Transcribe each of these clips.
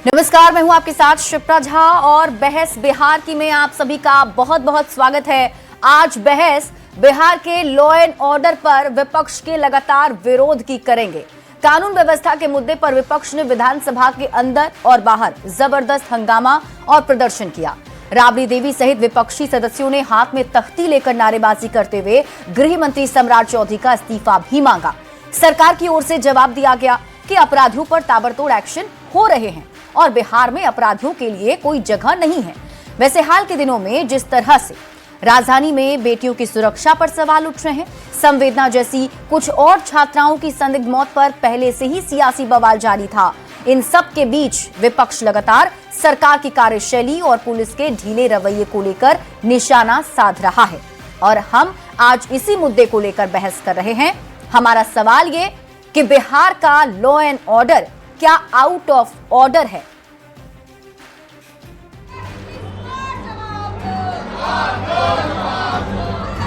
नमस्कार, मैं हूं आपके साथ शिप्रा झा और बहस बिहार की में आप सभी का बहुत बहुत स्वागत है। आज बहस बिहार के लॉ एंड ऑर्डर पर विपक्ष के लगातार विरोध की करेंगे। कानून व्यवस्था के मुद्दे पर विपक्ष ने विधानसभा के अंदर और बाहर जबरदस्त हंगामा और प्रदर्शन किया। राबड़ी देवी सहित विपक्षी सदस्यों ने हाथ में तख्ती लेकर नारेबाजी करते हुए गृह मंत्री सम्राट चौधरी का इस्तीफा भी मांगा। सरकार की ओर से जवाब दिया गया कि अपराधियों पर ताबड़तोड़ एक्शन हो रहे हैं और बिहार में अपराधियों के लिए कोई जगह नहीं है। वैसे हाल के दिनों में जिस तरह से राजधानी में बेटियों की सुरक्षा पर सवाल उठ रहे हैं, संवेदना जैसी कुछ और छात्राओं की संदिग्ध मौत पर पहले से ही सियासी बवाल जारी था। इन सब के बीच विपक्ष लगातार सरकार की कार्यशैली और पुलिस के ढीले रवैये को लेकर निशाना साध रहा है और हम आज इसी मुद्दे को लेकर बहस कर रहे हैं। हमारा सवाल ये कि बिहार का लॉ एंड ऑर्डर क्या आउट ऑफ ऑर्डर है?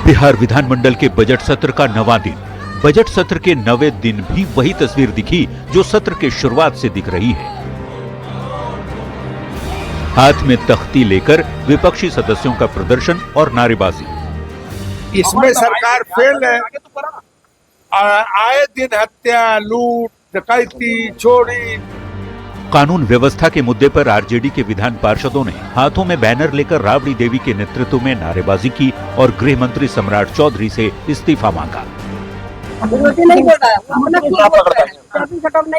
बिहार विधानमंडल के बजट सत्र का 9वां दिन। बजट सत्र के 9वें दिन भी वही तस्वीर दिखी जो सत्र के शुरुआत से दिख रही है। हाथ में तख्ती लेकर विपक्षी सदस्यों का प्रदर्शन और नारेबाजी। इसमें सरकार फेल है। आए दिन हत्या, लूट, डकैती, चोरी। कानून व्यवस्था के मुद्दे पर आरजेडी के विधान पार्षदों ने हाथों में बैनर लेकर राबड़ी देवी के नेतृत्व में नारेबाजी की और गृह मंत्री सम्राट चौधरी से इस्तीफा मांगा। नहीं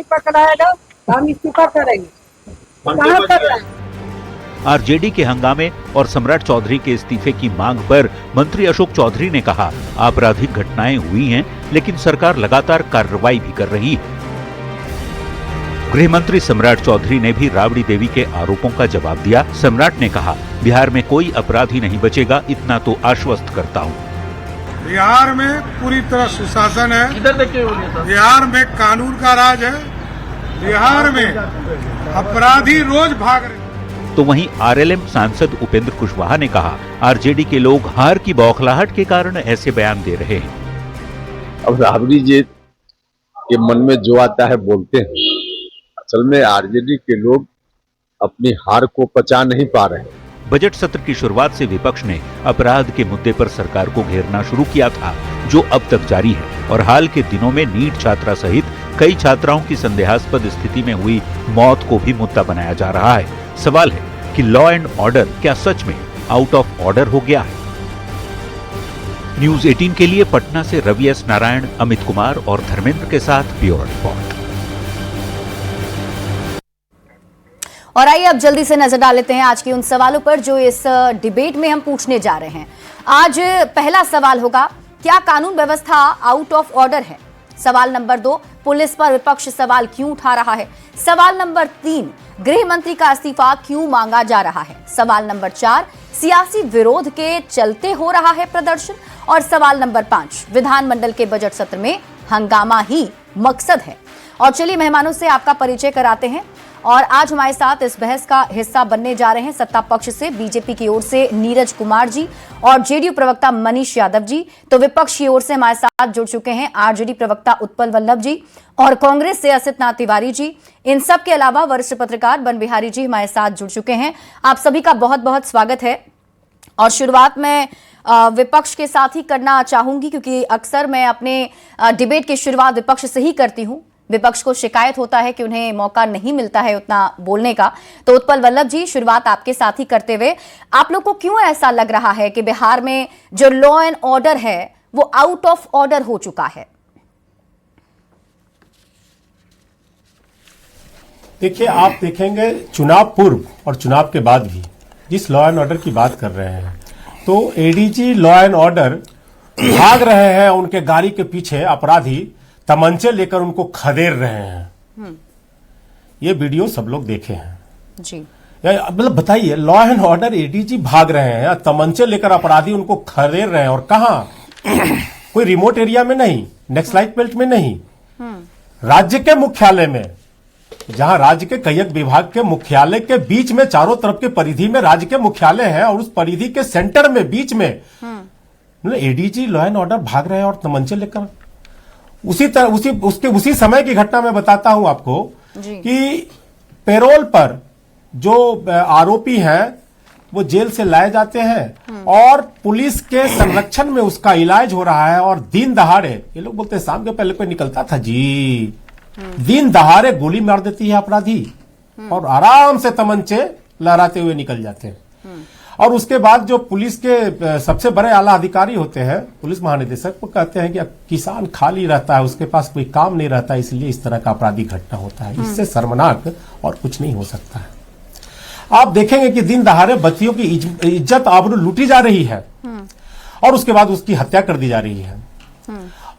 पकड़ाएगा, हम इस्तीफा करेंगे। आरजेडी के हंगामे और सम्राट चौधरी के इस्तीफे की मांग पर मंत्री अशोक चौधरी ने कहा, आपराधिक घटनाएं हुई हैं, लेकिन सरकार लगातार कार्रवाई भी कर रही है। गृह मंत्री सम्राट चौधरी ने भी राबड़ी देवी के आरोपों का जवाब दिया। सम्राट ने कहा, बिहार में कोई अपराधी नहीं बचेगा, इतना तो आश्वस्त करता हूँ। बिहार में पूरी तरह सुशासन है। बिहार में कानून का राज है। बिहार में अपराधी रोज भाग रहे। तो वहीं आरएलएम सांसद उपेंद्र कुशवाहा ने कहा, आरजेडी के लोग हार की बौखलाहट के कारण ऐसे बयान दे रहे हैं। अब राबड़ी जी के मन में जो आता है बोलते हैं। असल में आरजेडी के लोग अपनी हार को पचा नहीं पा रहे हैं। बजट सत्र की शुरुआत से विपक्ष ने अपराध के मुद्दे पर सरकार को घेरना शुरू किया था, जो अब तक जारी है और हाल के दिनों में नीट छात्रा सहित कई छात्राओं की संदेहास्पद स्थिति में हुई मौत को भी मुद्दा बनाया जा रहा है। सवाल है कि लॉ एंड ऑर्डर क्या सच में आउट ऑफ ऑर्डर हो गया है? न्यूज़ 18 के लिए पटना से रवि एस नारायण, अमित कुमार और धर्मेंद्र के साथ ब्यूरो रिपोर्ट। और आइए अब जल्दी से नजर डाल लेते हैं आज के उन सवालों पर जो इस डिबेट में हम पूछने जा रहे हैं। आज पहला सवाल होगा, क्या कानून व्यवस्था आउट ऑफ ऑर्डर है? सवाल नंबर 2, पुलिस पर विपक्ष सवाल क्यों उठा रहा है? सवाल नंबर 3, गृह मंत्री का इस्तीफा क्यों मांगा जा रहा है? सवाल नंबर 4, सियासी विरोध के चलते हो रहा है प्रदर्शन? और सवाल नंबर 5, विधानमंडल के बजट सत्र में हंगामा ही मकसद है। और चलिए मेहमानों से आपका परिचय कराते हैं। और आज हमारे साथ इस बहस का हिस्सा बनने जा रहे हैं सत्ता पक्ष से बीजेपी की ओर से नीरज कुमार जी और जेडीयू प्रवक्ता मनीष यादव जी। तो विपक्ष की ओर से हमारे साथ जुड़ चुके हैं आरजेडी प्रवक्ता उत्पल वल्लभ जी और कांग्रेस से असित नाथ तिवारी जी। इन सब के अलावा वरिष्ठ पत्रकार बनबिहारी जी हमारे साथ जुड़ चुके हैं। आप सभी का बहुत बहुत स्वागत है। और शुरुआत में विपक्ष के साथ ही करना चाहूंगी, क्योंकि अक्सर मैं अपने डिबेट की शुरुआत विपक्ष से ही करती हूं। विपक्ष को शिकायत होता है कि उन्हें मौका नहीं मिलता है उतना बोलने का। तो उत्पल वल्लभ जी, शुरुआत आपके साथ ही करते हुए, आप लोग को क्यों ऐसा लग रहा है कि बिहार में जो लॉ एंड ऑर्डर है वो आउट ऑफ ऑर्डर हो चुका है? देखिए, आप देखेंगे चुनाव पूर्व और चुनाव के बाद भी जिस लॉ एंड ऑर्डर की बात कर रहे हैं, तो एडीजी लॉ एंड ऑर्डर भाग रहे हैं, उनके गाड़ी के पीछे अपराधी तमंचे लेकर उनको खदेड़ रहे हैं। ये वीडियो सब लोग देखे हैं जी। मतलब बताइए, लॉ एंड ऑर्डर एडीजी भाग रहे हैं, तमंचे लेकर अपराधी उनको खदेड़ रहे हैं, और कहां? कोई रिमोट एरिया में नहीं, नक्सलाइट बेल्ट में नहीं, राज्य के मुख्यालय में, जहां राज्य के कईक विभाग के मुख्यालय के बीच में चारों तरफ के परिधि में राज्य के मुख्यालय है, और उस परिधि के सेंटर में बीच में एडीजी लॉ एंड ऑर्डर भाग रहे हैं और तमंचे लेकर। उसी तरह उसी समय की घटना मैं बताता हूं आपको कि पेरोल पर जो आरोपी हैं वो जेल से लाए जाते हैं और पुलिस के संरक्षण में उसका इलाज हो रहा है। और दिन दहाड़े, ये लोग बोलते हैं शाम के पहले कोई निकलता था जी, दिन दहाड़े गोली मार देती है अपराधी और आराम से तमंचे लहराते हुए निकल जाते हैं। और उसके बाद जो पुलिस के सबसे बड़े आला अधिकारी होते हैं, पुलिस महानिदेशक, वो कहते हैं कि किसान खाली रहता है, उसके पास कोई काम नहीं रहता, इसलिए इस तरह का आपराधिक घटना होता है। इससे शर्मनाक और कुछ नहीं हो सकता है। आप देखेंगे कि दिन दहाड़े बच्चियों की इज्जत आबरू लूटी जा रही है और उसके बाद उसकी हत्या कर दी जा रही है।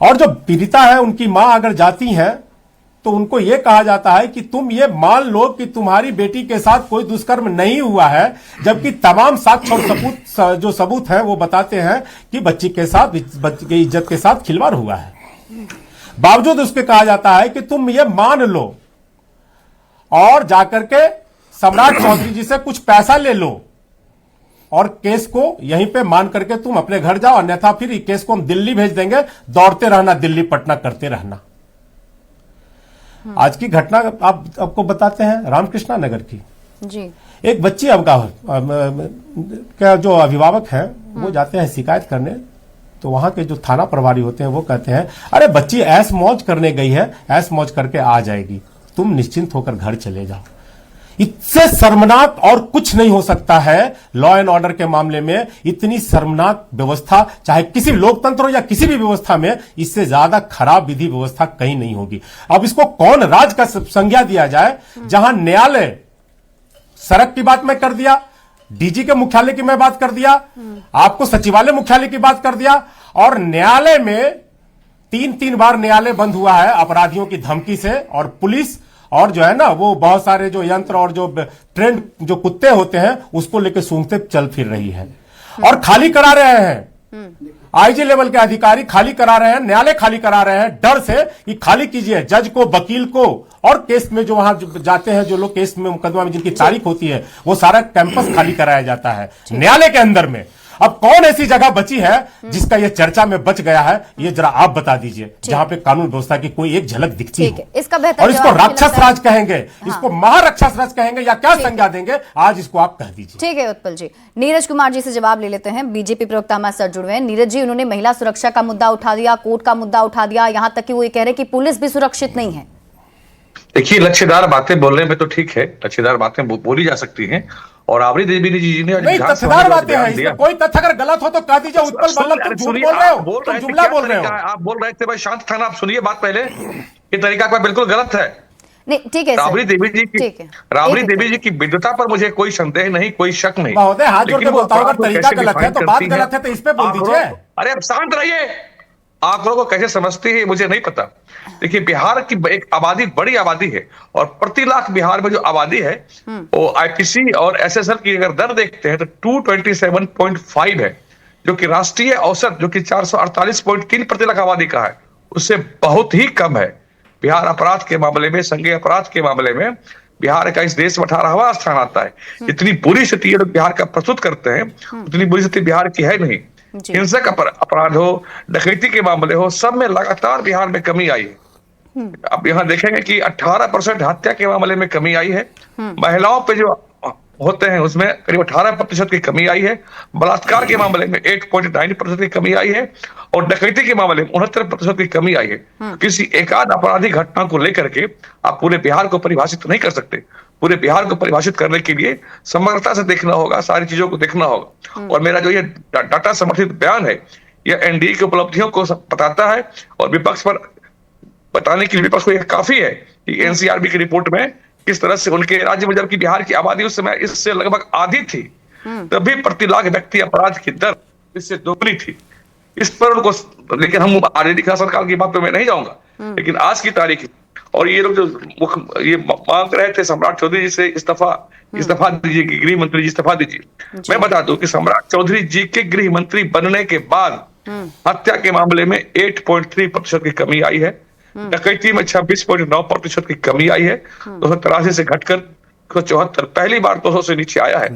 और जो पीड़िता है, उनकी मां अगर जाती है तो उनको यह कहा जाता है कि तुम ये मान लो कि तुम्हारी बेटी के साथ कोई दुष्कर्म नहीं हुआ है, जबकि तमाम साक्ष्य और जो सबूत हैं वो बताते हैं कि बच्ची के साथ, बच्ची की इज्जत के साथ खिलवाड़ हुआ है। बावजूद उसके कहा जाता है कि तुम ये मान लो और जाकर के सम्राट चौधरी जी से कुछ पैसा ले लो और केस को यहीं पे मान करके तुम अपने घर जाओ, अन्यथा फिर इस केस को हम दिल्ली भेज देंगे, दौड़ते रहना, दिल्ली पटना करते रहना। आज की घटना आपको बताते हैं रामकृष्णा नगर की जी। एक बच्ची का जो अभिभावक हैं वो जाते हैं शिकायत करने, तो वहां के जो थाना प्रभारी होते हैं वो कहते हैं अरे बच्ची ऐश मौज करने गई है, ऐश मौज करके आ जाएगी, तुम निश्चिंत होकर घर चले जाओ। इससे शर्मनाक और कुछ नहीं हो सकता है। लॉ एंड ऑर्डर के मामले में इतनी शर्मनाक व्यवस्था, चाहे किसी लोकतंत्र हो या किसी भी व्यवस्था में, इससे ज्यादा खराब विधि व्यवस्था कहीं नहीं होगी। अब इसको कौन राज का संज्ञा दिया जाए, जहां न्यायालय सड़क की बात मैं कर दिया, डीजी के मुख्यालय की मैं बात कर दिया, आपको सचिवालय मुख्यालय की बात कर दिया, और न्यायालय में तीन बार न्यायालय बंद हुआ है अपराधियों की धमकी से, और पुलिस और जो है ना वो बहुत सारे जो यंत्र और जो ट्रेंड जो कुत्ते होते हैं उसको लेकर सूंघते चल फिर रही है। और खाली करा रहे हैं, आईजी लेवल के अधिकारी खाली करा रहे हैं, न्यायालय खाली करा रहे हैं डर से कि खाली कीजिए, जज को, वकील को, और केस में जो वहां जाते हैं, जो लोग केस में, मुकदमा में जिनकी तारीख होती है, वो सारा कैंपस खाली कराया जाता है न्यायालय के अंदर में। अब कौन ऐसी जगह बची है जिसका ये चर्चा में बच गया है, ये जरा आप बता दीजिए, जहां पे कानून व्यवस्था की कोई एक झलक दिखती है। इसका बेहतर और इसको राक्षस राज कहेंगे, हाँ। इसको महाराक्षस राज कहेंगे, या क्या संज्ञा देंगे, आज इसको आप कह दीजिए। ठीक है उत्पल जी। नीरज कुमार जी से जवाब ले लेते हैं, बीजेपी प्रवक्ता हमारे साथ जुड़े हैं। नीरज जी, उन्होंने महिला सुरक्षा का मुद्दा उठा दिया, कोर्ट का मुद्दा उठा दिया, यहां तक कि वो ये कह रहे कि पुलिस भी सुरक्षित नहीं है। देखिए, लक्ष्यदार बातें बोलने में तो ठीक है, लक्ष्यदार बातें बोली जा सकती हैं। और राबड़ी देवी जी ने नहीं, तथ्यदार बातें हैं, इसमें कोई तथ्य अगर गलत हो तो कह दीजिए। उत्पल बल्लभ, तुम झूठ बोल रहे हो, तुम जुमला बोल रहे हो। आप बोल रहे थे भाई शांत था ना, आप सुनिए बात पहले। ये तरीका बिल्कुल गलत है। नहीं, ठीक है, राबड़ी देवी जी की विद्वता पर मुझे कोई संदेह नहीं, कोई शक नहीं। महोदय हाथ जोड़ के बोलता हूं, अगर तरीका गलत है तो बात गलत है, तो इस पे बोल दीजिए। अरे अब शांत रहिए। आंकड़ों को कैसे समझती है मुझे नहीं पता। देखिए, बिहार की एक आबादी, बड़ी आबादी है, और प्रति लाख बिहार में जो आबादी है वो आईपीसी और एसएसएल की अगर दर देखते हैं तो 227.5 है, जो कि राष्ट्रीय औसत जो कि 448.3 प्रति लाख आबादी का है, उससे बहुत ही कम है। बिहार अपराध के मामले में, संज्ञेय अपराध के मामले में बिहार का इस देश में 18वां स्थान आता है। इतनी बुरी स्थिति है बिहार का प्रस्तुत करते हैं, उतनी बुरी स्थिति बिहार की है नहीं। हिंसक अपराध हो, डकैती के मामले हो, सब में लगातार बिहार में कमी आई है। अब यहाँ देखेंगे कि 18% हत्या के मामले में कमी आई है। महिलाओं पे जो होते हैं उसमें करीब 18% की कमी आई है। बलात्कार के मामले में 8.9% की कमी आई है, और डकैती के मामले में 69% की कमी आई है। किसी एकाध आपराधिक घटना को लेकर के आप पूरे बिहार को परिभाषित नहीं कर सकते। पूरे बिहार को परिभाषित करने के लिए समग्रता से देखना होगा, सारी चीजों को देखना होगा। और मेरा जो ये डाटा समर्थित बयान है, यह एनडीए की उपलब्धियों को बताता है, और विपक्ष पर बताने के लिए विपक्ष को यह काफी है कि एनसीआरबी की रिपोर्ट में किस तरह से उनके राज्य में, जबकि बिहार की आबादी उस समय इससे लगभग आधी थी, तभी प्रति लाख व्यक्ति अपराध की दर इससे दोगुनी थी। इस पर उनको, लेकिन हम आरजेडी की सरकार की बात पे मैं नहीं जाऊंगा, लेकिन आज की तारीख, और ये लोग जो ये मांग रहे थे सम्राट चौधरी जी से इस्तीफा दीजिए, गृह मंत्री जी इस्तीफा दीजिए। मैं बता दूं कि सम्राट चौधरी जी के गृह मंत्री बनने के बाद हत्या के मामले में 8.3% की कमी आई है, डकैती में 26.9% की कमी आई है, 283 से घटकर 174, पहली बार 200 से नीचे आया है।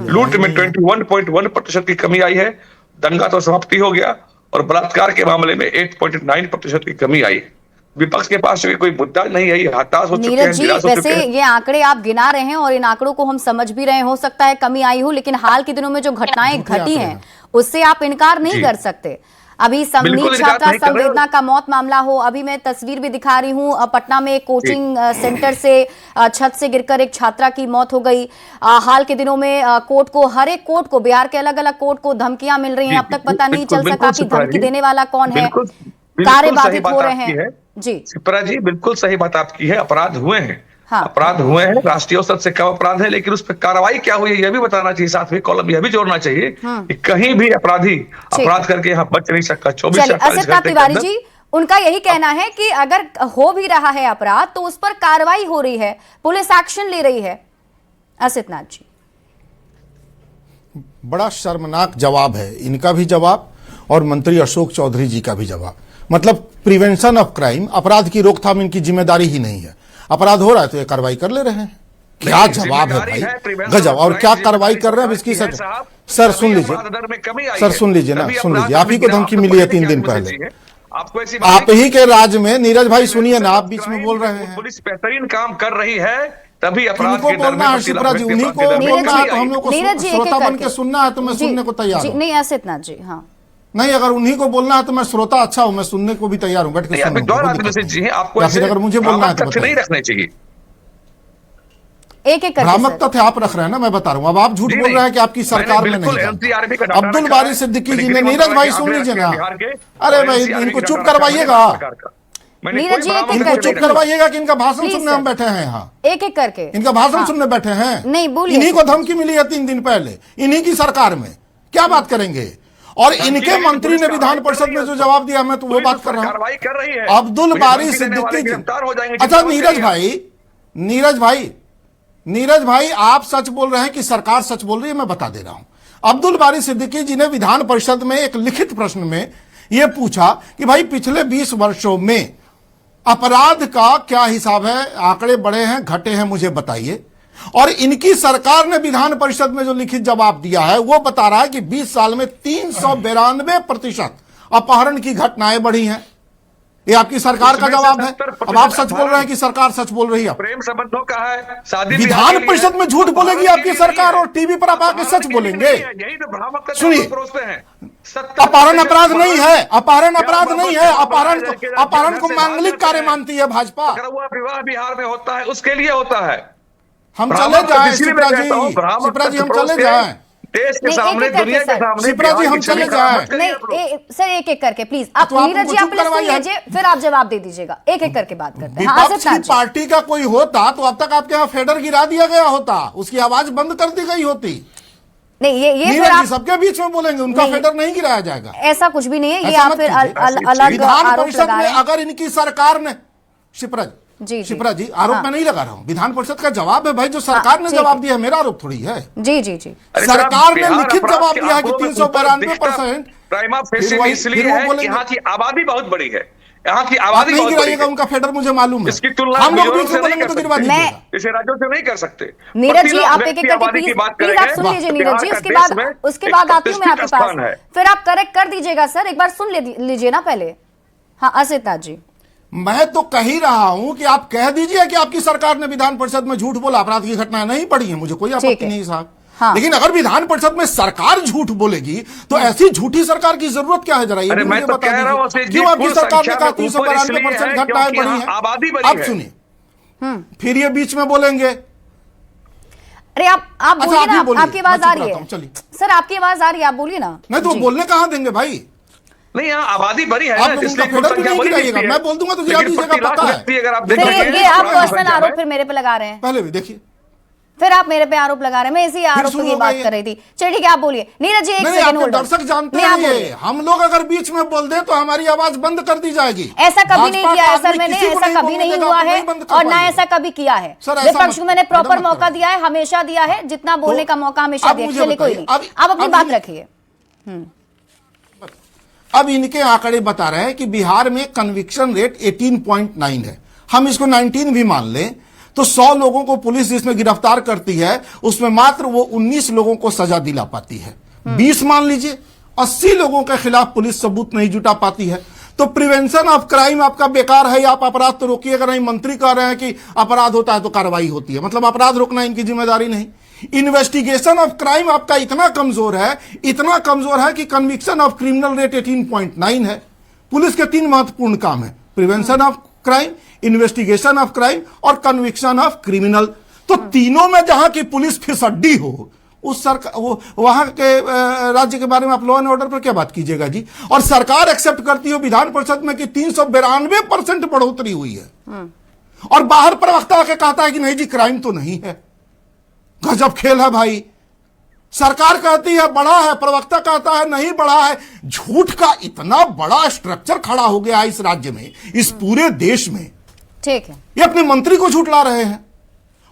लूट में 21.1% की कमी आई है, दंगा तो समाप्ति हो गया, और बलात्कार के मामले में 8.9% की कमी आई है। विपक्ष के पास कोई मुद्दा नहीं है, ये हताश हो चुके हैं, नीरज जी, निराश हो चुके वैसे हैं। ये आंकड़े आप गिना रहे हैं और इन आंकड़ों को हम समझ भी रहे हैं, हो सकता है कमी आई हो, लेकिन हाल के दिनों में जो घटनाएं घटी हैं उससे आप इनकार नहीं जी। कर सकते। अभी बिल्कुल संगीत इनकार छात्रा नहीं कर रहे। संवेदना का मौत मामला हो, अभी मैं तस्वीर भी दिखा रही हूँ, पटना में एक कोचिंग सेंटर से छत से गिरकर एक छात्रा की मौत हो गई। हाल के दिनों में कोर्ट को, हर एक कोर्ट को, बिहार के अलग अलग कोर्ट को धमकियां मिल रही हैं, अब तक पता नहीं चल सका कि धमकी देने वाला कौन है, कार्य बाधित हो रहे हैं। जी शिप्रा जी, बिल्कुल सही बात आपकी है, अपराध हुए हैं। हाँ। अपराध हुए हैं, राष्ट्रीय औसत से कम अपराध है, लेकिन उस पर कार्रवाई क्या हुई है यह भी बताना चाहिए, साथ में कॉलम यह भी जोड़ना चाहिए कि कहीं भी अपराधी अपराध करके यहाँ बच नहीं सकता। 24 से 48 असित नाथ घंटे के तिवारी अंदर जी, उनका यही कहना है कि अगर हो भी रहा है अपराध तो उस पर कार्रवाई हो रही है, पुलिस एक्शन ले रही है। असित नाथ जी, बड़ा शर्मनाक जवाब है इनका भी जवाब और मंत्री अशोक चौधरी जी का भी जवाब। मतलब प्रिवेंशन ऑफ क्राइम, अपराध की रोकथाम इनकी जिम्मेदारी ही नहीं है। अपराध हो रहा है तो ये कार्रवाई कर ले रहे हैं। क्या जवाब है भाई, गजब। और क्या कार्रवाई कर रहे हैं इसकी सर सुन लीजिए, सर सुन लीजिए ना, सुन लीजिए। आप ही को धमकी मिली है 3 दिन पहले, आप ही के राज्य में। नीरज भाई सुनिए ना, आप बीच में बोल रहे हैं। पुलिस बेहतरीन काम कर रही है, तभी अपराध इनको के दर बोलना में है शिप्रा जी, उन्हीं को बोलना है, तो हम लोग को नीरज जी, एक-एक श्रोता बन करके। के सुनना है तो मैं सुनने को तैयार हूँ। नहीं असित नाथ जी, हाँ नहीं, अगर उन्हीं को बोलना है तो मैं श्रोता अच्छा हूं, मैं सुनने को भी तैयार हूं, बैठ के सुनूंगा, कोई दिक्कत नहीं। आपको या फिर अगर मुझे बोलना है तो तथ्य नहीं बताइए। रखने चाहिए। एक एक करके भ्रामक सर। तथ्य आप रख रहे हैं ना, मैं बता रहा हूं। अब आप झूठ बोल रहे हैं कि आपकी सरकार में नहीं जानते। अब्दुल बारी सिद्दीकी जी ने, नीरज भाई सुन लीजिए ना, अरे भाई इनको चुप करवाइएगा, नीरज जी, एक-एक इनको करके चुप करवाइएगा कि इनका भाषण Please, सुनने हम बैठे हैं यहाँ। एक एक करके इनका भाषण हाँ। सुनने बैठे हैं। नहीं, बोलिए। इन्हीं को धमकी मिली है 3 दिन पहले, इन्हीं की सरकार में। क्या बात करेंगे? और इनके मंत्री ने विधान परिषद में जो जवाब दिया, मैं तो वो बात कर रहा हूं। कार्रवाई कर रही है अब्दुल बारी सिद्दीकी जी, अच्छा नीरज भाई आप सच बोल रहे हैं कि सरकार सच बोल रही है? मैं बता दे रहा हूं। अब्दुल बारी सिद्दीकी जी ने विधान परिषद में एक लिखित प्रश्न में यह पूछा कि भाई पिछले 20 वर्षों में अपराध का क्या हिसाब है, आंकड़े बढ़े हैं घटे हैं, मुझे बताइए। और इनकी सरकार ने विधान परिषद में जो लिखित जवाब दिया है वो बता रहा है कि 20 साल में 392% अपहरण की घटनाएं बढ़ी हैं। ये आपकी सरकार का जवाब है। अब आप सच बोल रहे हैं कि सरकार सच बोल रही है। प्रेम संबंधों का है, शादी विधान परिषद में झूठ बोलेगी आपकी सरकार और टीवी पर आप आके सच बोलेंगे। यही तो भ्रामक तथ्य सुनिए, परोसते हैं। अपहरण अपराध नहीं है, अपहरण अपराध नहीं है। अपहरण को मांगलिक कार्य मानती है भाजपा। अगर वो विवाह बिहार में होता है उसके लिए होता है। हम चले जाएं शिप्रा जी, शिप्रा जी हम चले जाएं, देश के नहीं, सामने, एक-एक करके दुनिया के सर। सामने शिप्रा जी, हम चले जाएं। नहीं सर, एक एक करके प्लीज। आप तो आप नीरज जी, उनको आप चुप प्लीज सुन करवाइए। लीजिए, फिर आप जवाब दे दीजिएगा। एक एक करके बात करते हैं। हाँ, विपक्ष असित नाथ की जी। पार्टी का कोई होता तो अब तक आपके यहाँ फेडर गिरा दिया गया होता, उसकी आवाज बंद कर दी गई होती। नहीं ये फिर नीरज जी आप सबके बीच में बोलेंगे, उनका नहीं। फेडर नहीं गिराया जाएगा। ऐसा कुछ भी नहीं है, ये ऐसा आप मत फिर कीजिए। अलग विधान आरोप परिषद लगा में रहे हैं। अगर इनकी सरकार ने, शिप्रा जी। शिप्रा जी आरोप हाँ। मैं नहीं लगा रहा हूं, विधान परिषद का जवाब है भाई, जो सरकार ने ठीक जवाब है। दिया, मेरा आरोप थोड़ी है। जी जी जी। सरकार ने लिखित जवाब दिया है कि 392%। प्राइमा फेसी फिर में वही- इसलिए फिर वो है कि बोलेंगे। यहाँ की आबादी बहुत बड़ी है, यहाँ की आप आबादी नहीं बहुत बड़ी गिराइएगा, है। उनका फेडर मुझे मालूम है। इसकी तुलना हम लोग मिजोरम बीच से में नहीं बोलेंगे कर तो गिरवा सकते। दीजिएगा। इसे राज्यों से नहीं कर सकते। नीरज जी, 25 आप लाख एक एक व्यक्ति करके आबादी की बात प्लीज करेंगे, आप सुन लीजिए तो नीरज जी, बिहार उसके का बाद देश में आती हूँ मैं आपके पास, स्थान है। फिर आप करेक्ट कर दीजिएगा सर, एक बार सुन लीजिए ना पहले। हाँ असित नाथ जी, मैं तो कह ही रहा हूं कि आप कह दीजिए कि आपकी सरकार ने विधान परिषद में झूठ बोला, अपराध की घटनाएं नहीं बढ़ी है, मुझे कोई आपत्ति नहीं साहब। हाँ। लेकिन अगर विधान परिषद में सरकार झूठ बोलेगी तो ऐसी झूठी सरकार की जरूरत क्या है, जरा ये अरे भी मैं मुझे तो बता कह रहा हूं दीजिए। कि क्यों आपकी कुल सरकार ने संख्या कहा में ऊपर 392% इसलिए है घटनाएं क्योंकि बढ़ी यहाँ आबादी हैं? बढ़ी अब है। सुनिए, फिर ये बीच में बोलेंगे। अरे आप अच्छा, बोलिए आप ही ना, बोलिए, आपकी आवाज मैं आ चुप रही रहता है हूं, चलिए। सर, आपकी आवाज आ रही है, आप बोलिए ना। नहीं तो जी। बोलने कहां देंगे भाई? नहीं, यहाँ आबादी बढ़ी है आप ना, लोग इसलिए उनका कुल फेडर भी संख्या नहीं बड़ी गिराइएगा, दिखती है। मैं बोल दूंगा तो गिरा लेकिन दीजिएगा, 25 लाख पता है। व्यक्ति अगर आप फिर देखेंगे, ये आप तो पर्सनल संख्या आरोप में- फिर मेरे पे लगा रहे हैं, पहले भी देखिए, फिर आप मेरे पे आरोप लगा रहे हैं, मैं इसी आरोप शुरू की हो बात गई कर रही थी। चलिए ठीक है, आप बोलिए नीरज जी, एक नहीं सेकंड आपके होल्ड दर्शक जानते नहीं, आप हैं बोलिए। ये, हम लोग अगर बीच में बोल दे तो हमारी आवाज बंद कर दी जाएगी। ऐसा कभी नहीं भाजपा किया का है सर, आदमी मैंने किसी को ऐसा कभी बोलने नहीं देगा, हुआ आप है नहीं बंद कर और ना पाएंगे। ऐसा कभी किया है। सर, ऐसा विपक्ष को मत- मैंने प्रॉपर मैडम मत मौका करो। दिया है, हमेशा दिया है, जितना बोलने का मौका हमेशा अब दिया। मुझे चलिए कोई बताइए, नहीं, आप अपनी बात रखिए। अब इनके आंकड़े बता रहे हैं कि बिहार में कन्विक्शन रेट 18.9 है। हम इसको 19 भी मान लें तो 100 लोगों को पुलिस जिसमें गिरफ्तार करती है उसमें मात्र वो 19 लोगों को सजा दिला पाती है। 20 मान लीजिए, 80 लोगों के खिलाफ पुलिस सबूत नहीं जुटा पाती है। तो प्रिवेंशन ऑफ क्राइम आपका बेकार है, आप अपराध तो रोकिएगा नहीं। मंत्री कह रहे हैं कि अपराध होता है तो कार्रवाई होती है, मतलब अपराध रोकना इनकी जिम्मेदारी नहीं। इन्वेस्टिगेशन ऑफ क्राइम आपका इतना कमजोर है कि कन्विक्शन ऑफ क्रिमिनल रेट 18.9 है। पुलिस के 3 महत्वपूर्ण काम है, prevention of crime, investigation of crime और कन्विक्शन ऑफ क्रिमिनल। तो तीनों में जहां की पुलिस फिसड्डी हो, उस सरकार वहां के राज्य के बारे में आप लॉ एंड ऑर्डर पर क्या बात कीजिएगा जी। और सरकार एक्सेप्ट करती हो विधान परिषद में कि 392% बढ़ोतरी हुई है, और बाहर प्रवक्ता आके कहता है कि नहीं जी क्राइम तो नहीं है। गजब खेल है भाई। सरकार कहती है बढ़ा है, प्रवक्ता कहता है नहीं बढ़ा है। झूठ का इतना बड़ा स्ट्रक्चर खड़ा हो गया है इस राज्य में, इस पूरे देश में। ठीक है, ये अपने मंत्री को झूठला रहे हैं।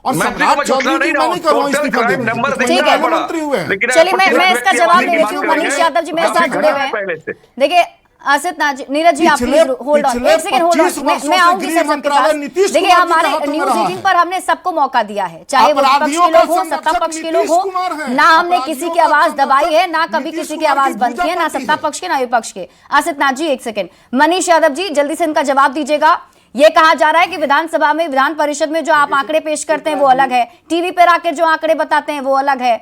और मंत्री सम्राट को झूठला चौधरी नहीं जी, मैं नहीं कर रहा हूं इस्तीफा देने की, नंबर ठीक है, मंत्री हुए हैं। चलिए मैं इसका जवाब दे देती हूँ। मनीष यादव जी मेरे साथ जुड़े हुए हैं। देखिए आसित नीरज जी, आप प्लीज होल्ड ऑन, एक सेकंड होल्ड ऑन, मैं आऊंगी सर सबके पास। देखिए हमारे न्यूज 18 पर हमने सबको मौका दिया है, चाहे वो विपक्ष के लोग हो, सत्ता पक्ष के लोग हो, ना हमने किसी की आवाज दबाई है, ना कभी किसी की आवाज बंद की है, ना सत्ता पक्ष के ना विपक्ष के। आसित नाथ जी एक सेकंड, मनीष यादव जी जल्दी से इनका जवाब दीजिएगा। ये कहा जा रहा है कि विधानसभा में, विधान परिषद में जो आप आंकड़े पेश करते हैं वो अलग है, टीवी पर आकर जो आंकड़े बताते हैं वो अलग है।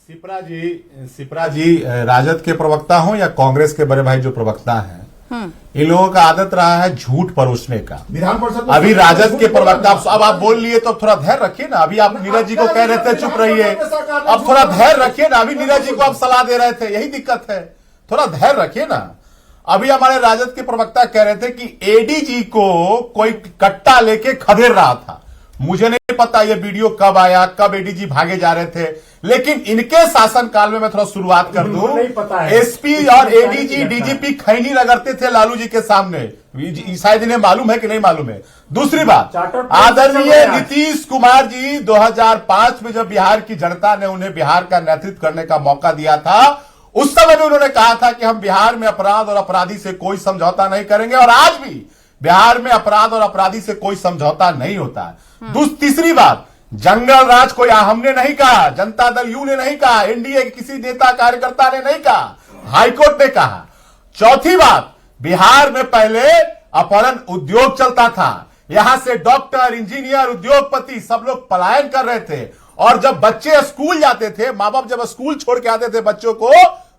सिपरा जी राजद के प्रवक्ता हो या कांग्रेस के बड़े भाई जो प्रवक्ता हैं, इन लोगों का आदत रहा है झूठ परोसने का। विधान परिषद अभी राजद के प्रवक्ता, अब आप बोल लिए तो थोड़ा धैर्य रखिए ना। अभी आप नीरज जी को कह रहे थे चुप रहिए, अब थोड़ा धैर्य रखिए ना। अभी नीरज जी को आप सलाह दे रहे थे, यही दिक्कत है, थोड़ा धैर्य रखिए ना। अभी हमारे राजद के प्रवक्ता कह रहे थे कि एडीजी को कोई कट्टा लेके खदेड़ रहा था। मुझे नहीं पता ये वीडियो कब आया, कब एडीजी भागे जा रहे थे, लेकिन इनके शासनकाल में मैं थोड़ा शुरुआत कर दूं, एसपी और एडीजी डीजीपी खैनी रगड़ते थे लालू जी के सामने। शायद इन्हें मालूम है कि नहीं मालूम है। दूसरी बात, आदरणीय नीतीश कुमार जी 2005 में जब बिहार की जनता ने उन्हें बिहार का नेतृत्व करने का मौका दिया था, उस समय भी उन्होंने कहा था कि हम बिहार में अपराध और अपराधी से कोई समझौता नहीं करेंगे, और आज भी बिहार में अपराध और अपराधी से कोई समझौता नहीं होता है। तीसरी बात, जंगल राज को हमने नहीं कहा, जनता दल यू ने नहीं कहा, एनडीए के किसी नेता कार्यकर्ता ने नहीं कहा, हाईकोर्ट ने कहा। चौथी बात, बिहार में पहले अपहरण उद्योग चलता था, यहां से डॉक्टर, इंजीनियर, उद्योगपति सब लोग पलायन कर रहे थे। और जब बच्चे स्कूल जाते थे, माँ बाप जब स्कूल छोड़ के आते थे बच्चों को,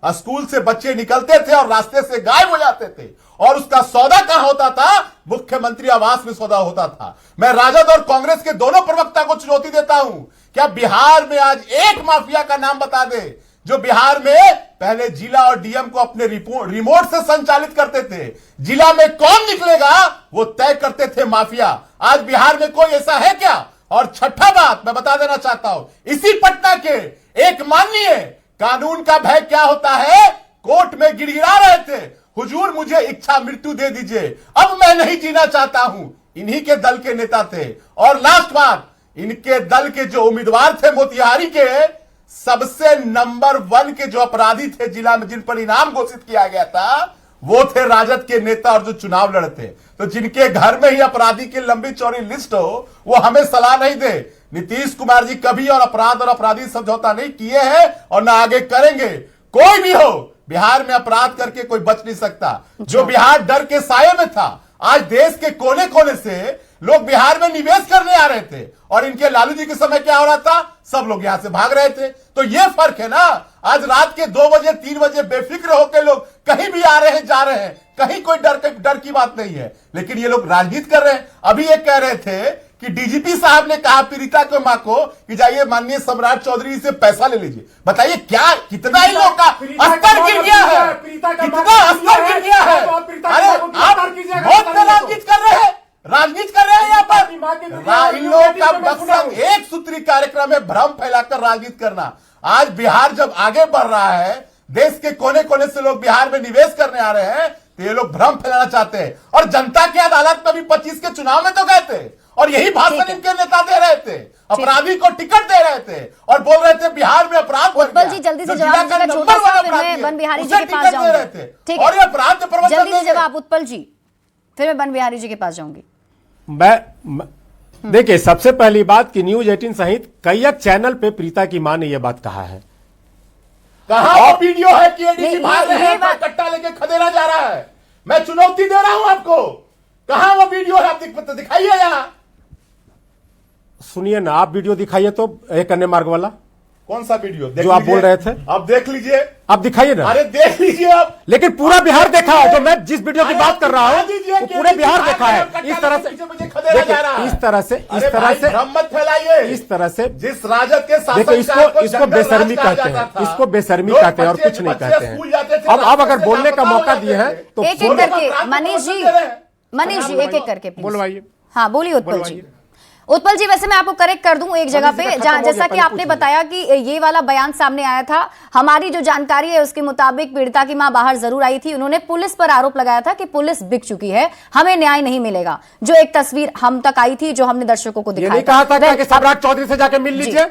स्कूल से बच्चे निकलते थे और रास्ते से गायब हो जाते थे, और उसका सौदा कहां होता था? मुख्यमंत्री आवास में सौदा होता था। मैं राजद और कांग्रेस के दोनों प्रवक्ता को चुनौती देता हूं, क्या बिहार में आज एक माफिया का नाम बता दे जो बिहार में पहले जिला और डीएम को अपने रिमोट से संचालित करते थे, जिला में कौन निकलेगा वो तय करते थे माफिया। आज बिहार में कोई ऐसा है क्या? और छठा बात मैं बता देना चाहता हूं, इसी पटना के एक माननीय कानून का भय क्या होता है, कोर्ट में गिड़गिड़ा रहे थे, हुजूर मुझे इच्छा मृत्यु दे दीजिए, अब मैं नहीं जीना चाहता हूं। इन्हीं के दल के नेता थे। और लास्ट बात, इनके दल के जो उम्मीदवार थे मोतिहारी के, सबसे नंबर 1 के जो अपराधी थे जिला में, जिन पर इनाम घोषित किया गया था, वो थे राजद के नेता और जो चुनाव लड़ते। तो जिनके घर में ही अपराधी की लंबी चौड़ी लिस्ट हो, वो हमें सलाह नहीं दे। नीतीश कुमार जी कभी और अपराध और अपराधी समझौता नहीं किए हैं और ना आगे करेंगे। कोई भी हो, बिहार में अपराध करके कोई बच नहीं सकता। जो बिहार डर के साये में था, आज देश के कोने कोने से लोग बिहार में निवेश करने आ रहे थे, और इनके लालू जी के समय क्या हो रहा था? सब लोग यहां से भाग रहे थे। तो ये फर्क है ना। आज रात के 2 बजे 3 बजे बेफिक्र होकर लोग कहीं भी आ रहे हैं, जा रहे हैं, कहीं कोई डर की बात नहीं है, लेकिन ये लोग राजनीति कर रहे हैं। अभी ये कह रहे थे कि डीजीपी साहब ने कहा पीड़िता के मां को कि जाइए माननीय सम्राट चौधरी से पैसा ले लीजिए। बताइए क्या, कितना इन लोग का स्तर गिर गया है, कितना स्तर गिर गया है। अरे आप बहुत राजनीति कर रहे हैं, राजनीति कर रहे हैं यहाँ पर। इन लोगों का मकसद एक सूत्री कार्यक्रम है, भ्रम फैलाकर राजनीति करना। आज बिहार जब आगे बढ़ रहा है, देश के कोने कोने से लोग बिहार में निवेश करने आ रहे हैं, तो ये लोग भ्रम फैलाना चाहते हैं। और जनता की अदालत में भी 25 के चुनाव में तो गए थे, और यही भाषण इनके नेता दे रहे थे, अपराधी को टिकट दे रहे थे और बोल रहे थे बिहार में अपराध बढ़ गया। जी जल्दी से जवाब दीजिएगा, छोटा सा फिर मैं बन बिहारी जी के पास जाऊंगी। ठीक और ये अपराध जल्दी से जवाब उत्पल जी, फिर मैं बन बिहारी जी के पास जाऊंगी। देखिए, सबसे पहली बात कि न्यूज 18 सहित कई चैनल पे प्रीता की मां ने यह बात कहा है। कहाँ वो वीडियो है कि एडीजी नहीं, भाग रहे ये हैं, बात- कट्टा लेके खदेड़ा जा रहा है? मैं चुनौती दे रहा हूं आपको, कहां वो वीडियो है? आप दिखाइए यहां। सुनिए ना, आप वीडियो दिखाइए तो एक अन्य मार्ग वाला कौन सा वीडियो जो आप बोल रहे थे, आप देख लीजिए, आप दिखाइए ना। अरे देख लीजिए आप। लेकिन पूरा बिहार देखा है, जो मैं जिस वीडियो की बात कर रहा हूँ दीजिए वो कि पूरे बिहार एडीजी देखा भाग रहे है। हैं और इस तरह से कट्टा लेके पीछे खदेड़ा जा रहा है। इस तरह से अरे भाई, भ्रम मत फैलाइए। इस तरह से जिस राजद के शासन देखो, इसको जंगल बेशर्मी राज कहा कहते जाता हैं, था। इसको बेशर्मी लोग कहते हैं और बच्चे- कुछ नहीं बच्चे कहते स्कूल हैं। जाते थे, अब अगर रास्ते से बोलने का लापता मौका हो दिए हैं जाते तो थे। एक एक बोलने करके का मनीष जी, दे रहे हैं। मनीष जी एक एक करके please। बोलवाइए। हाँ बोलिए उत्पल जी। बोलवाइए। उत्पल जी वैसे मैं आपको करेक्ट कर दूं एक जगह मनीष जी पे, का जहां खत्म हो जैसा गया, कि पहले आपने पूछिए। बताया कि ये वाला बयान सामने आया था, हमारी जो जानकारी है उसके मुताबिक पीड़िता की मां बाहर जरूर आई थी, उन्होंने पुलिस पर आरोप लगाया था कि पुलिस बिक चुकी है, हमें न्याय नहीं मिलेगा, जो एक तस्वीर हम तक आई थी जो हमने दर्शकों को ये दिखाई नहीं कहा था क्या कि सम्राट चौधरी से जाके मिल जी। लीजिए?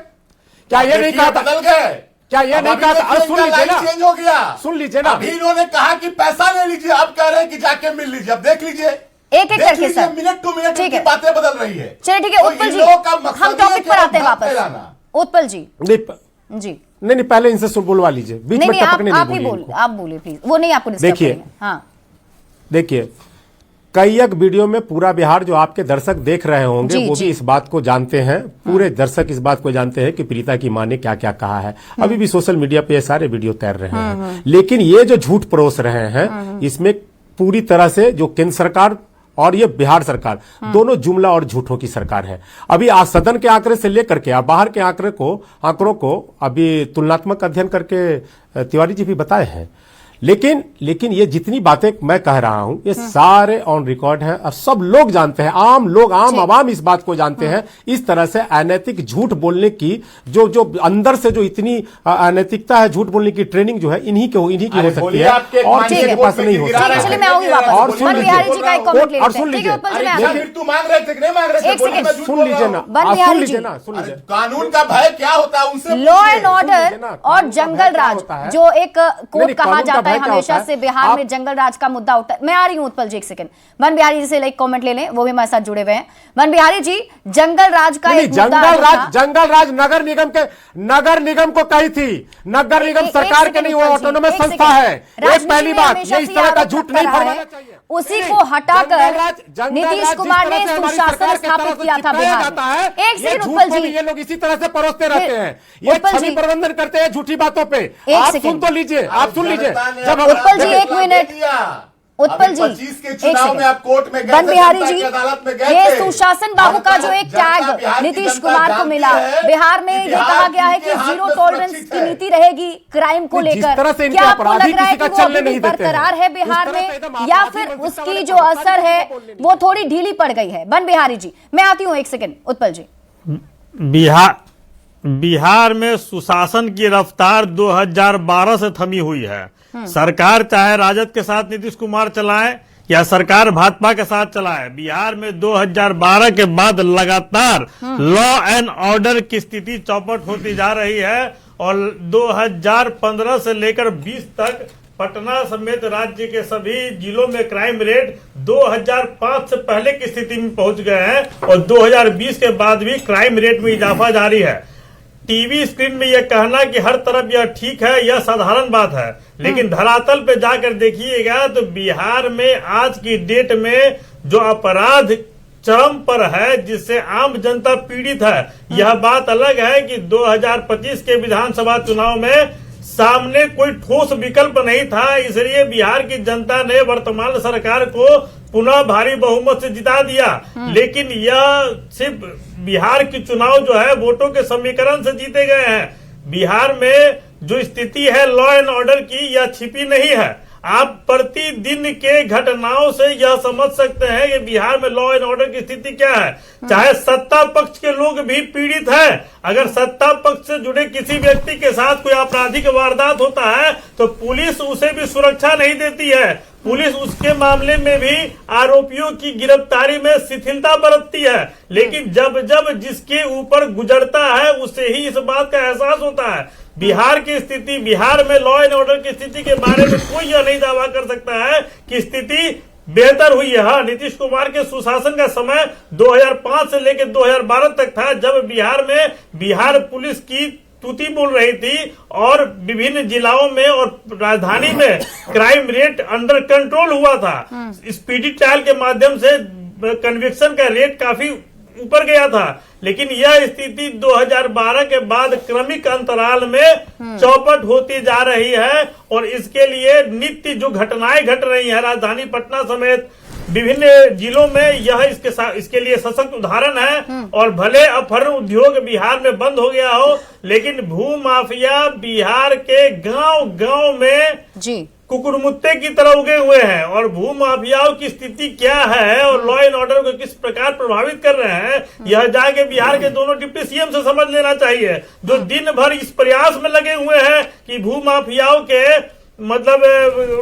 क्या ये नहीं कहा था? बदल गए क्या ये नहीं कहा था? सुन लीजिए ना, चेंज हो गया, सुन लीजिए ना। अभी इन्होंने कहा कि पैसा ले लीजिए, अब कह रहे हैं कि जाके मिल लीजिए। अब देख लीजिए, एक एक करके सर, मिनट टू मिनट ठीक की है। बातें बदल रही है। चलिए ठीक है तो उत्पल इन जी, लोगों का मकसद हम ये है टॉपिक कि पर आते हैं भ्रम वापस। फैलाना। उत्पल जी नहीं जी, नहीं, पहले इनसे सुन बुलवा लीजिए, बीच नहीं में नहीं टपकने आप नहीं ही बोलिए बोल, इनको। आप बोलिए प्लीज, वो नहीं आपको डिस्टर्ब देखिए। करेंगे। हाँ देखिए, कई एक वीडियो में पूरा बिहार जो आपके दर्शक देख रहे होंगे जी, वो जी। भी इस बात को जानते हैं, पूरे दर्शक इस बात को जानते हैं कि प्रीता की मां ने क्या क्या कहा है। अभी भी सोशल मीडिया पे ये सारे वीडियो तैर रहे हैं, लेकिन ये जो झूठ परोस रहे हैं इसमें पूरी तरह से जो केंद्र सरकार और ये बिहार सरकार दोनों जुमला और झूठों की सरकार है। अभी आज सदन के आंकड़े से लेकर के बाहर के आंकड़ों को अभी तुलनात्मक अध्ययन करके तिवारी जी भी बताए हैं। लेकिन ये जितनी बातें मैं कह रहा हूं ये सारे ऑन रिकॉर्ड हैं और सब लोग जानते हैं, आम लोग, आम आवाम इस बात को जानते हैं। इस तरह से अनैतिक झूठ बोलने की जो अंदर से जो इतनी अनैतिकता है, झूठ बोलने की ट्रेनिंग जो है इन्हीं की हो सकती है और किसी के पास नहीं हो सकती। चलिए मैं आऊंगी वापस। और सुन वन बिहारी जी का एक कमेंट ले और लेते सुन हैं। ठीक है उत्पल जी, मैं लीजिए, आऊंगी। फिर तू मांग रहे थे कि नहीं मांग रहे थे? एक बोलिए, सेकंड, मैं झूठ सुन बोल लीजिए रहा ना, हूं। वन सुन बिहारी लीजिए जी। ना, सुन लीजिए। कानून का भय क्या होता है उनसे लॉ पूछिए। एंड ऑर्डर सुन लीजिए ना, और कानून का जंगल भय क्या राज होता है? जो एक कोड नहीं, कहा कानून का जाता है भय क्या हमेशा होता से है? बिहार में आप- जंगल राज का मुद्दा उठा। मैं आ रही हूं उत्पल जी, एक सेकंड। वन बिहारी जी से एक कमेंट ले लें, वो भी हमारे साथ जुड़े हुए हैं। वन बिहारी जी, जंगल राज का नहीं, एक मुद्दा जंगल राज नगर निगम को कही थी। नगर निगम एक सरकार के सेकंड नहीं, वो उत्पल जी, ऑटोनोमस एक संस्था सेकंड। है। एक राजनीति पहली में बात, हमेशा ये इस से तरह का आरोप झूठ लगता नहीं रहा फैलाना है। चाहिए। उसी नहीं, को हटाकर जंगल नीतीश राज कुमार जिस ने तरह से हमारी सुशासन सरकार के स्थापित तरफ से किया था चिपकाया बिहार जाता में। है, एक ये सेकंड झूठ उत्पल को भी जी, ये लोग इसी तरह से परोसते रहते हैं। ये उत्पल छवि जी, प्रबंधन करते हैं झूठी बातों पे। आप सेकंड। सुन तो लीजिए, आप सुन लीजिए। जब उत्पल जी, एक मिनट। उत्पल जी, 25 के चुनाव में आप कोर्ट में गए वन थे, बिहारी जनता जी, की अदालत में गए ये थे। सुशासन बाबू का जो एक जनता टैग बिहार की नीतीश जनता कुमार को जानती मिला, है बिहार में कि ये बिहार कहा गया है किनके कि हाथ जीरो में टॉलरेंस सुरक्षित की है। नीति रहेगी क्राइम को जिस लेकर। तरह से इनके क्या आपको अपराधी लग रहा है किसी कि का वो चलने अभी भी नहीं देते हैं। बरकरार है उस बिहार तरह से में, एकदम या अपराधी फिर मनसा उसकी वाले जो को असर है बोलने नहीं वो थोड़ी ढीली पड़ गई है? वन बिहारी जी, मैं आती हूँ एक सेकंड। उत्पल जी, बिहार में सुशासन की रफ्तार 2012 से थमी हुई है। सरकार चाहे राजद के साथ नीतीश कुमार चलाए या सरकार भाजपा के साथ चलाए, बिहार में 2012 के बाद लगातार लॉ एंड ऑर्डर की स्थिति चौपट होती जा रही है और 2015 से लेकर 20 तक पटना समेत राज्य के सभी जिलों में क्राइम रेट 2005 से पहले की स्थिति में पहुंच गए हैं और 2020 के बाद भी क्राइम रेट में इजाफा जारी है। टीवी स्क्रीन में यह कहना कि हर तरफ यह ठीक है, यह साधारण बात है, लेकिन धरातल पे जाकर देखिएगा तो बिहार में आज की डेट में जो अपराध चरम पर है, जिससे आम जनता पीड़ित है, यह बात अलग है कि 2025 के विधानसभा चुनाव में सामने कोई ठोस विकल्प नहीं था, इसलिए बिहार की जनता ने वर्तमान सरकार को पुनः भारी बहुमत से जिता दिया। लेकिन यह सिर्फ बिहार की चुनाव जो है वोटों के समीकरण से जीते गए हैं। बिहार में जो स्थिति है लॉ एंड ऑर्डर की, यह छिपी नहीं है। आप प्रतिदिन के घटनाओं से यह समझ सकते हैं कि बिहार में लॉ एंड ऑर्डर की स्थिति क्या है। चाहे सत्ता पक्ष के लोग भी पीड़ित हैं। अगर सत्ता पक्ष से जुड़े किसी व्यक्ति के साथ कोई आपराधिक वारदात होता है तो पुलिस उसे भी सुरक्षा नहीं देती है। पुलिस उसके मामले में भी आरोपियों की गिरफ्तारी में शिथिलता बरतती है। लेकिन जब जब जिसके ऊपर गुजरता है उसे ही इस बात का एहसास होता है। बिहार की स्थिति, बिहार में लॉ एंड ऑर्डर की स्थिति के बारे में कोई यह नहीं दावा कर सकता है कि स्थिति बेहतर हुई है। हाँ, नीतीश कुमार के सुशासन का समय 2005 से लेकर 2012 तक था, जब बिहार में बिहार पुलिस की स्तुति बोल रही थी और विभिन्न जिलाओं में और राजधानी में क्राइम रेट अंडर कंट्रोल हुआ था। स्पीडी ट्रायल के माध्यम से कन्विक्शन का रेट काफी ऊपर गया था, लेकिन यह स्थिति 2012 के बाद क्रमिक अंतराल में चौपट होती जा रही है और इसके लिए नित्य जो घटनाएं घट रही है राजधानी पटना समेत विभिन्न जिलों में, यह इसके लिए सशक्त उदाहरण है। और भले अपहरण उद्योग बिहार में बंद हो गया हो, लेकिन भू माफिया बिहार के गांव गांव में जी कुकुरमुत्ते की तरह उगे हुए हैं और भू माफियाओं की स्थिति क्या है और लॉ एंड ऑर्डर को किस प्रकार प्रभावित कर रहे हैं, यह जाके बिहार के दोनों डिप्टी सीएम से समझ लेना चाहिए, जो दिन भर इस प्रयास में लगे हुए हैं कि भू माफियाओं के मतलब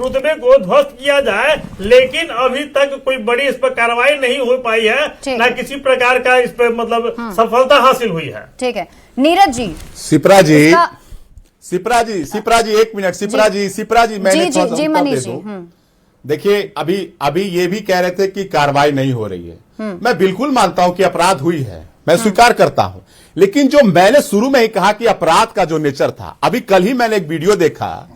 रुतबे को ध्वस्त किया जाए, लेकिन अभी तक कोई बड़ी इस पर कार्रवाई नहीं हो पाई है, न किसी प्रकार का इस पर मतलब सफलता हासिल हुई है। ठीक है नीरज जी, सिप्रा जी एक मिनट, सिप्रा जी मैंने जी मनीष जी देखिए, अभी ये भी कह रहे थे कि कार्रवाई नहीं हो रही है। मैं बिल्कुल मानता हूं कि अपराध हुई है, मैं स्वीकार करता हूं, लेकिन जो मैंने शुरू में ही कहा कि अपराध का जो नेचर था, अभी कल ही मैंने एक वीडियो देखा,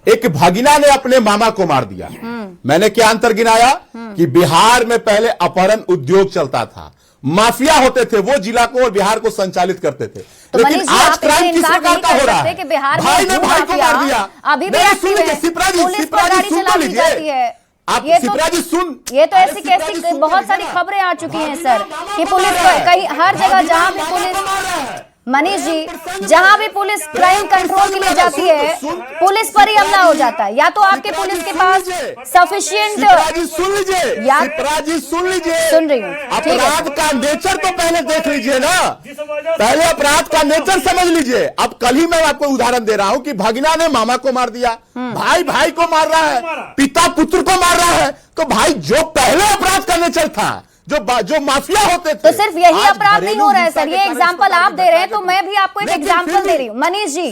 एक भगिना ने अपने मामा को मार दिया। मैंने क्या अंतर गिनाया कि बिहार में पहले अपहरण उद्योग चलता था, माफिया होते थे, वो जिला को और बिहार को संचालित करते थे, तो लेकिन आज क्राइम किस प्रकार का हो रहा है कि बिहार में भाई ने भाई को मार दिया। अभी भी एक्टिव है, पुलिस पर गाड़ी चला दी जाती है। आप सिप्रा जी ये तो ऐसी कैसी बहुत सारी खबरें आ चुकी हैं सर कि पुलिस कहीं हर जगह जहां भी पुलिस, मनीष जी जहां भी पुलिस क्राइम कंट्रोल के लिए जाती है पुलिस पर ही हमला हो जाता है। या तो आपके पुलिस के पास सफिशिएंट, सुन लीजिए सुन रही हूँ, अपराध का नेचर तो पहले देख लीजिए ना, पहले अपराध का नेचर समझ लीजिए। अब कल ही मैं आपको उदाहरण दे रहा हूं कि भगिना ने मामा को मार दिया, भाई भाई को मार रहा है, पिता पुत्र को मार रहा है, तो भाई जो पहले अपराध का नेचर था, जो माफिया होते थे, तो सिर्फ यही अपराध नहीं हो रहा है सर। ये एग्जांपल आप दे रहे हैं तो मैं भी आपको एक एग्जांपल दे रही हूँ। मनीष जी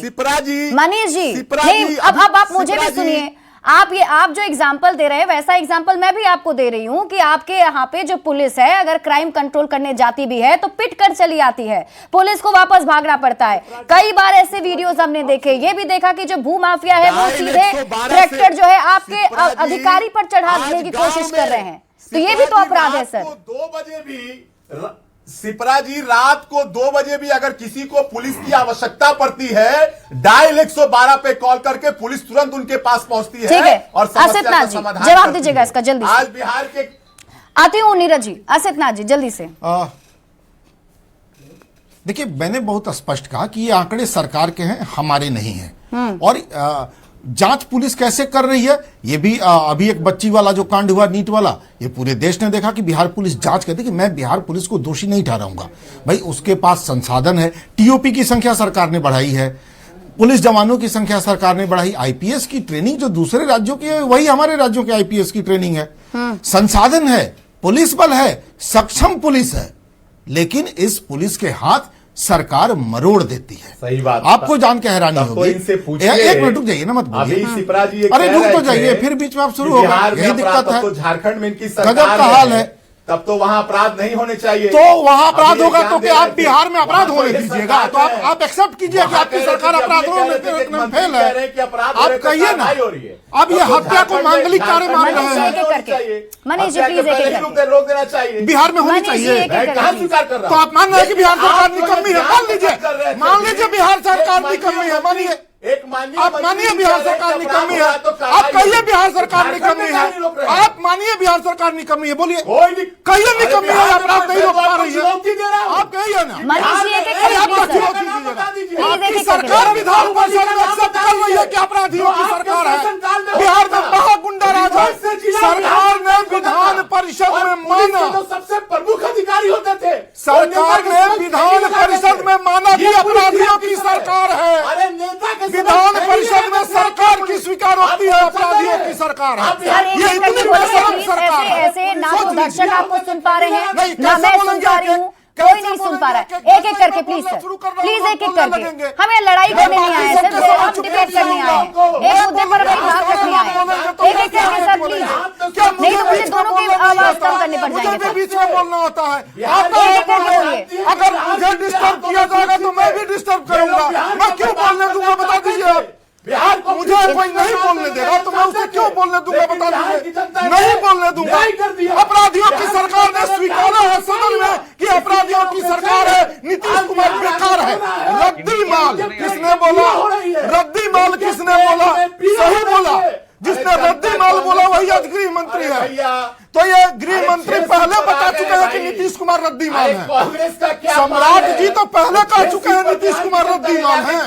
नहीं, अब आप मुझे भी सुनिए। आप जो एग्जांपल दे रहे हैं वैसा एग्जांपल मैं भी आपको दे रही हूं कि आपके यहाँ पे जो पुलिस है अगर क्राइम कंट्रोल करने जाती भी है तो पिट कर चली आती है, पुलिस को वापस भागना पड़ता है। कई बार ऐसे वीडियोस हमने देखे, ये भी देखा कि जो भू माफिया है वो सीधे ट्रैक्टर जो है आपके अधिकारी पर चढ़ा देने की कोशिश कर रहे हैं, तो ये भी तो अपराध है सर। 2 बजे भी सिप्रा जी, रात को 2 बजे भी अगर किसी को पुलिस की आवश्यकता पड़ती है, डायल 112 पे कॉल करके पुलिस तुरंत उनके पास पहुंचती है। ठीक है, और असित नाथ जी जवाब दीजिएगा इसका जल्दी। आज बिहार के आती हूँ नीरज जी, असित नाथ जी जल्दी से। देखिए, मैंने बहुत स्पष्ट कहा कि ये आंकड़े सरकार के हैं, हमारे नहीं हैं। और जांच पुलिस कैसे कर रही है, ये भी अभी एक बच्ची वाला जो कांड हुआ नीट वाला, ये पूरे देश ने देखा कि बिहार पुलिस जांच करती। कि मैं बिहार पुलिस को दोषी नहीं ठहराऊंगा, भाई उसके पास संसाधन है, टीओपी की संख्या सरकार ने बढ़ाई है, पुलिस जवानों की संख्या सरकार ने बढ़ाई, आईपीएस की ट्रेनिंग जो दूसरे राज्यों की है वही हमारे राज्यों के आईपीएस की ट्रेनिंग है, संसाधन है, पुलिस बल है, सक्षम पुलिस है, लेकिन इस पुलिस के हाथ सरकार मरोड़ देती है। सही बात, आपको जान के हैरानी होगी। एक मिनट रुक जाइए ना, मत बोलिए। अरे रुक तो जाइए, फिर बीच में आप शुरू हो गए, यही दिक्कत है। तो झारखंड में इनकी गजब का हाल है, तब तो वहां अपराध नहीं होने चाहिए। तो वहां अपराध होगा तो क्या आप बिहार में अपराध होने दीजिएगा? तो आप एक्सेप्ट कीजिए कि आपकी सरकार अपराधों में फेल है। आप कहिए ना, अब ये हत्या को मांगलिक कार्य मान रहे हैं, मनीष जी प्लीज रोक देना चाहिए, बिहार में होनी चाहिए। कहां स्वीकार कर रहा तो आप मान रहे हैं कि बिहार सरकार निकम्मी है? मान लीजिए बिहार सरकार निकम्मी है, मानिए, आप मानिए बिहार सरकार निकम्मी है, आप कहिए बिहार सरकार निकम्मी है, आप मानिए बिहार सरकार निकम्मी है, बोलिए कहिए निकम्मी है, अपराध नहीं रोक पा रही है, आप कहिए ना। आपकी सरकार विधान परिषद में एक्सेप्ट कर रही है कि अपराधियों की सरकार है, बिहार में महागुंडा राज है, सरकार ने विधान परिषद में माना, सबसे प्रमुख अधिकारी होते थे, सरकार ने विधान परिषद में माना कि अपराधियों की सरकार है। अरे नेता के विधान परिषद में सरकार की स्वीकार होती है, अपराधियों की सरकार है। ये इतनी बेशरम सरकार है। ऐसे ना तो दर्शक आपको सुन पा रहे हैं, ना मैं सुन पा रही हूँ। कोई नहीं सुन पा रहा है। एक एक करके प्लीज सर, प्लीज एक एक करके। हमें लड़ाई करने नहीं आए सर, हम डिबेट करने आए हैं, एक मुद्दे पर अपनी बात रखने आए हैं। एक एक करके सर प्लीज, नहीं तो मुझे दोनों की आवाज कम करने पड़ जाएंगे। बीच में बोलना होता है। एक एक करके बोलिए। अगर मुझे डिस्टर्ब किया जाएगा तो मैं भी डिस्टर्ब करूंगा। मैं क्यों बोलने दूंगा, बता दीजिए आप। बिहार को मुझे कोई नहीं बोलने देगा तो मैं उसे क्यों बोलने दूंगा, बता दीजिए। नहीं बोलने दूंगा। अपराधियों की सरकार ने स्वीकारा है सदन में कि अपराधियों की सरकार है, नीतीश कुमार बेकार है। रद्दी माल किसने बोला? रद्दी माल किसने बोला? सही बोला। जिसने रद्दी माल बोला वही आज गृह मंत्री है। तो ये गृह मंत्री पहले बता चुके हैं कि नीतीश कुमार रद्दी माल है। सम्राट जी तो पहले कह चुके हैं नीतीश कुमार रद्दी माल है।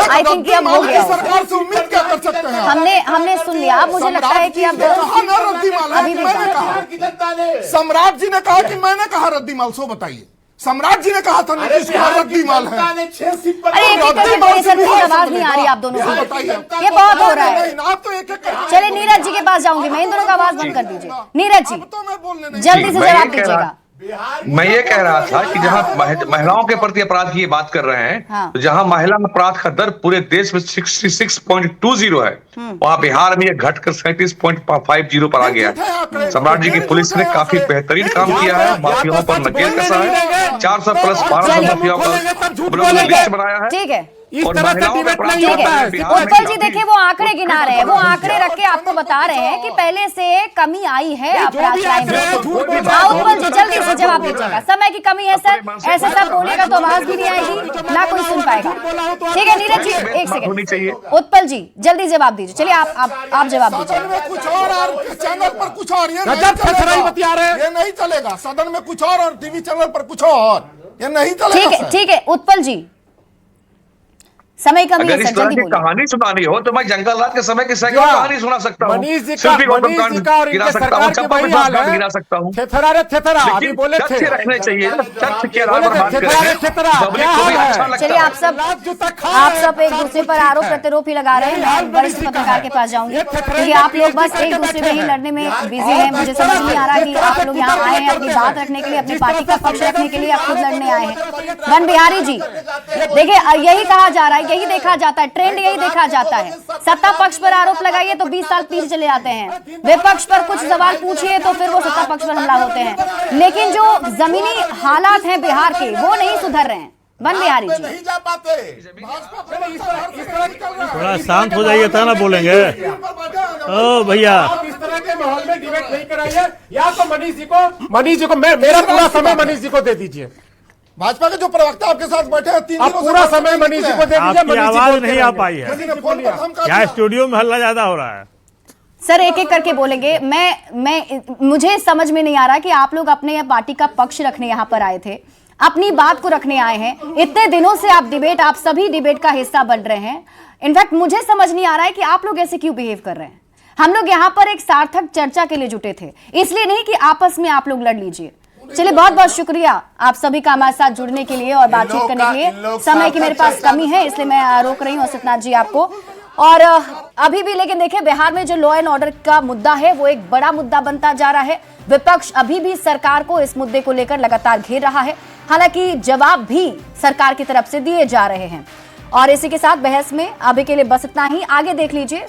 आई थिंक अब हो गया, सरकार से उम्मीद क्या कर सकते हैं? हमने सुन लिया। अब मुझे लगता है कि अब रद्दी माल है, मैंने कहा। सम्राट जी ने कहा कि मैंने कहा रद्दी माल, सो बताइए। सम्राट जी ने कहा था नीतीश कुमार रद्दी माल है। अरे सर मुझे आवाज नहीं आ रही आप दोनों की, ये बहुत हो रहा है। आप तो एक एक चलिए नीरज जी के पास जाऊंगी मैं, इन दोनों का आवाज बंद कर दीजिए। नीरज जी तो मैं बोलने जल्दी से जवाब दीजिएगा। मैं ये कह रहा था कि जहां महिलाओं के प्रति अपराध की ये बात कर रहे हैं, हाँ। तो जहां महिला अपराध का दर पूरे देश में 66.20 है, वहां बिहार में ये घटकर 37.50 पर आ गया है। सम्राट जी की पुलिस ने काफी बेहतरीन काम किया है, माफियाओं पर नकेल कसा है। 400 प्लस 1200 माफियाओं पर लिस्ट बनाया है। ठीक है, और महिलाओं पे अपराध ठीक होता है है। बिहार में उत्पल जी काफी- देखिए वो आंकड़े गिना रहे हैं, वो आंकड़े रख के आपको बता रहे हैं कि पहले से कमी आई है अपराध क्राइम में। हाँ उत्पल जी जल्दी से जवाब दीजिएगा। समय की कमी है सर, ऐसे सब बोलेगा तो आवाज भी नहीं आएगी, ना कोई सुन पाएगा। ठीक है नीरज जी एक होनी चाहिए। सेकंड, उत्पल जी जल्दी जवाब दीजिए। चलिए आप जवाब दीजिए। सदन में कुछ और चैनल पर कुछ और, ये नहीं चलेगा। सदन में कुछ और टीवी चैनल पर कुछ और, ये नहीं चलेगा। ठीक है उत्पल जी समय कमी है अगर इस सर, तरह जल्दी की बोलिए। कहानी सुनानी हो तो मैं जंगल रात के समय की सैकड़ों कहानी सुना सकता हूँ। मनीष जी शिल्पी का गौतम कांड गिरा सकता हूँ, चंपा विश्वास कांड गिरा सकता हूँ। थेथरा अभी लेकिन बोले थे, तथ्य रखने चाहिए ना, तथ्य के आधार बोले पर थे, बात थेथरा करें। क्या हाल है? अच्छा लगता चलिए है। आप सब एक दूसरे पर आरोप प्रत्यारोप ही लगा रहे हैं। मैं वरिष्ठ पत्रकार के पास जाऊंगी क्योंकि आप लोग बस एक दूसरे में ही लड़ने में बिजी हैं। मुझे समझ नहीं आ रहा कि आप लोग यहाँ आए हैं अपनी बात रखने के लिए, अपनी पार्टी का पक्ष रखने के लिए, आप खुद लड़ने आए हैं। वन बिहारी जी देखिए यही कहा जा रहा है, यही देखा जाता है, ट्रेंड यही देखा जाता है। सत्ता पक्ष पर आरोप लगाइए तो 20 साल पीछे चले जाते हैं, विपक्ष पर कुछ सवाल पूछिए तो फिर वो सत्ता पक्ष पर हमला होते हैं। लेकिन जो जमीनी हालात हैं बिहार के वो नहीं सुधर रहे हैं। वन बिहारी जी नहीं जा पाते। थोड़ा शांत हो जाइए तब ना बोलेंगे। ओ भैया इस तरह के माहौल में डिबेट नहीं कराइए। या तो मनीष जी को मेरा पूरा समय मनीष जी को दे दीजिए। भाजपा के जो प्रवक्ता आपके साथ बैठे हैं 3 आप दिनों से पूरा समय मनीष जी को दे दीजिए। आपकी मनीष जी आवाज बोलते नहीं आ रहेंगे। पाई है। किसी ने फोन पर धमका क्या दिया। स्टूडियो में हल्ला ज्यादा हो रहा है? सर एक एक करके बोलेंगे। मुझे समझ में नहीं आ रहा कि आप लोग अपने पार्टी का पक्ष रखने यहाँ पर आए थे, अपनी बात को रखने आए हैं। इतने दिनों से आप सभी डिबेट का हिस्सा बन रहे हैं। इनफैक्ट मुझे समझ नहीं आ रहा है कि आप लोग ऐसे क्यों बिहेव कर रहे हैं। हम लोग यहाँ पर एक सार्थक चर्चा के लिए जुटे थे, इसलिए नहीं कि आपस में आप लोग लड़ लीजिए। चलिए बहुत बहुत शुक्रिया आप सभी का हमारे साथ जुड़ने के लिए और बातचीत करने के लिए। समय की मेरे पास कमी है इसलिए मैं रोक रही हूँ सत्यनाथ जी आपको। और अभी भी लेकिन देखिए बिहार में जो लॉ एंड ऑर्डर का मुद्दा है वो एक बड़ा मुद्दा बनता जा रहा है। विपक्ष अभी भी सरकार को इस मुद्दे को लेकर लगातार घेर रहा है, हालांकि जवाब भी सरकार की तरफ से दिए जा रहे हैं। और इसी के साथ बहस में अभी के लिए बस इतना ही, आगे देख लीजिए।